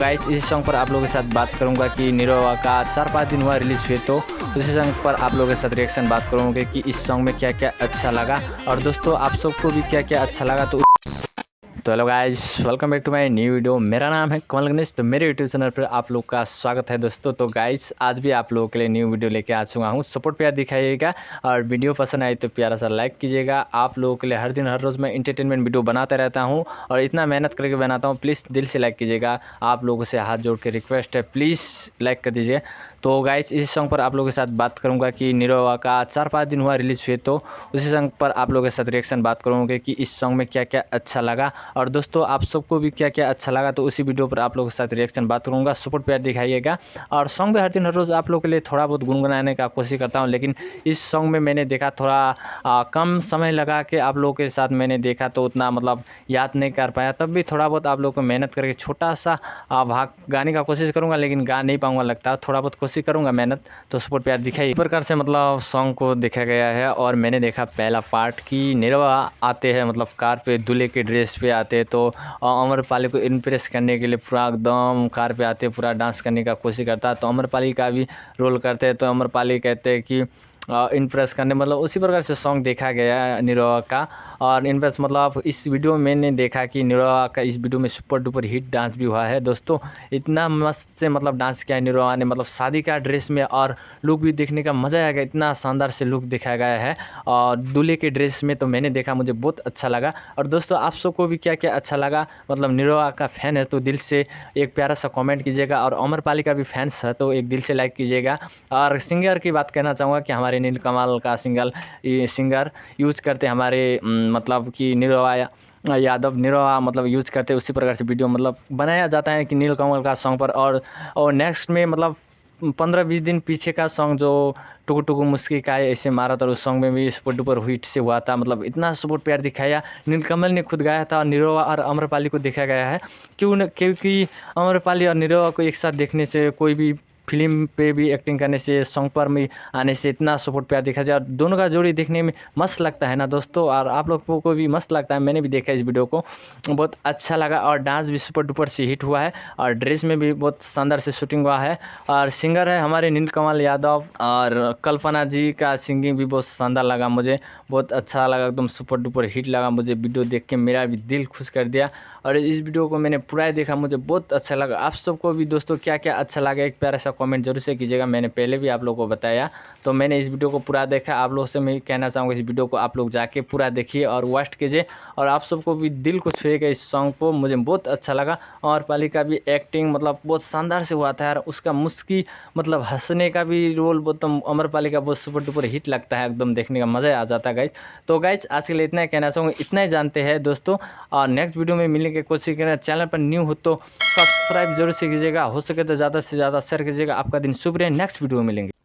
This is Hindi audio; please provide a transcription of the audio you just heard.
गाइस इस सॉन्ग पर आप लोगों के साथ बात करूंगा कि निरहुआ का 4-5 दिन हुआ रिलीज हुए, तो उसी सॉन्ग पर आप लोगों के साथ रिएक्शन बात करूंगा कि इस सॉन्ग में क्या क्या अच्छा लगा और दोस्तों आप सबको भी क्या क्या अच्छा लगा। तो hello guys, welcome back to my new video. मेरा नाम है कमल गणेश। तो मेरे यूट्यूब चैनल पर आप लोग का स्वागत है दोस्तों। तो गाइस आज भी आप लोगों के लिए न्यू वीडियो लेके आ चुका हूँ। सपोर्ट प्यार दिखाइएगा और वीडियो पसंद आए तो प्यारा सा लाइक कीजिएगा। आप लोगों के लिए हर दिन हर रोज़ मैं इंटरटेनमेंट वीडियो बनाता रहता हूँ और इतना मेहनत करके बनाता हूँ। प्लीज़ दिल से लाइक कीजिएगा। आप लोगों से हाथ जोड़ के रिक्वेस्ट है, प्लीज़ लाइक कर दीजिए। तो गाइस इस सॉन्ग पर आप लोगों के साथ बात करूंगा कि निरहुआ का 4-5 दिन हुआ रिलीज हुए, तो उसी सॉन्ग पर आप लोगों के साथ रिएक्शन बात करूंगा कि इस सॉन्ग में क्या क्या अच्छा लगा और दोस्तों आप सबको भी क्या क्या अच्छा लगा। तो उसी वीडियो पर आप लोगों के साथ रिएक्शन बात करूंगा। सपोर्ट प्यार दिखाइएगा और सॉन्ग भी हर दिन हर रोज़ आप लोगों के लिए थोड़ा बहुत गुनगुनाने का कोशिश करता हूँ, लेकिन इस सॉन्ग में मैंने देखा थोड़ा कम समय लगा के आप लोगों के साथ मैंने देखा, तो उतना मतलब याद नहीं कर पाया। तब भी थोड़ा बहुत आप लोगों को मेहनत करके छोटा सा भाग गाने का कोशिश करूँगा, लेकिन गा नहीं पाऊँगा लगता। थोड़ा बहुत कोशिश करूँगा मेहनत। तो सपोर्ट प्यार दिखाइए। इस प्रकार से मतलब सॉन्ग को देखा गया है और मैंने देखा पहला पार्ट कि निरहुआ आते हैं मतलब कार पे दूल्हे के ड्रेस पे आते, तो अमरपाली को इम्प्रेस करने के लिए पूरा एकदम कार पे आते, पूरा डांस करने का कोशिश करता। तो अमरपाली का भी रोल करते हैं, तो अमरपाली कहते हैं कि इम्प्रेस करने, मतलब उसी प्रकार से सॉन्ग देखा गया है निरहुआ का। और इम्प्रेस मतलब इस वीडियो में मैंने देखा कि निरहुआ का इस वीडियो में सुपर डुपर हिट डांस भी हुआ है दोस्तों। इतना मस्त से मतलब डांस किया है निरहुआ ने, मतलब शादी का ड्रेस में, और लुक भी देखने का मज़ा आएगा। इतना शानदार से लुक दिखाया गया है और दूल्हे के ड्रेस में, तो मैंने देखा मुझे बहुत अच्छा लगा। और दोस्तों आप सबको भी क्या क्या अच्छा लगा, मतलब निरहुआ का फ़ैन है तो दिल से एक प्यारा सा कमेंट कीजिएगा और अमरपाली का भी फैंस है तो एक दिल से लाइक कीजिएगा। और सिंगर की बात कहना चाहूँगा कि हमारे नीलकमल का सिंगर यूज करते हमारे मतलब कि निरहुआ यादव निरहुआ मतलब यूज करते, उसी प्रकार से वीडियो मतलब बनाया जाता है कि नीलकमल का सॉन्ग पर। और नेक्स्ट में मतलब 15-20 दिन पीछे का सॉन्ग जो टुकु टुकु मुस्की का ऐसे मारा था, उस सॉन्ग में भी सुपर डुपर हिट से हुआ था। मतलब इतना सपोर्ट प्यार दिखाया, नीलकमल ने खुद गाया था और निरहुआ और अमरपाली को देखा गया है। क्योंकि अमरपाली और निरहुआ को एक साथ देखने से, कोई भी फिल्म पे भी एक्टिंग करने से, सॉन्ग पर भी आने से इतना सपोर्ट प्यार दिखा जाए और दोनों का जोड़ी देखने में मस्त लगता है ना दोस्तों। और आप लोगों को भी मस्त लगता है, मैंने भी देखा इस वीडियो को, बहुत अच्छा लगा। और डांस भी सुपर डुपर से हिट हुआ है और ड्रेस में भी बहुत शानदार से शूटिंग हुआ है। और सिंगर है हमारे नीलकमल यादव और कल्पना जी का सिंगिंग भी बहुत शानदार लगा, मुझे बहुत अच्छा लगा, एकदम सुपर डुपर हिट लगा मुझे। वीडियो देख के मेरा भी दिल खुश कर दिया और इस वीडियो को मैंने पूरा ही देखा, मुझे बहुत अच्छा लगा। आप सबको भी दोस्तों क्या क्या अच्छा लगा एक प्यारा सा कमेंट जरूर से कीजिएगा। मैंने पहले भी आप लोगों को बताया, तो मैंने इस वीडियो को पूरा देखा। आप लोगों से मैं कहना चाहूँगा इस वीडियो को आप लोग जाके पूरा देखिए और वॉच कीजिए और आप सबको भी दिल को छुएगा इस सॉन्ग को। मुझे बहुत अच्छा लगा और पाली का भी एक्टिंग मतलब बहुत शानदार से हुआ था यार। उसका मुस्की मतलब हंसने का भी रोल बहुत अमरपाली का बहुत सुपर डुपर हिट लगता है, एकदम देखने का मज़ा आ जाता है गाइज। तो गाइज आज के लिए इतना ही कहना चाहूँगा, इतना ही जानते हैं दोस्तों। और नेक्स्ट वीडियो में मिलने की कोशिश करें। चैनल पर न्यू हो तो सब्सक्राइब जरूर से कीजिएगा, हो सके तो ज़्यादा से ज़्यादा शेयर कीजिएगा। आपका दिन शुभ रहे। नेक्स्ट वीडियो में मिलेंगे।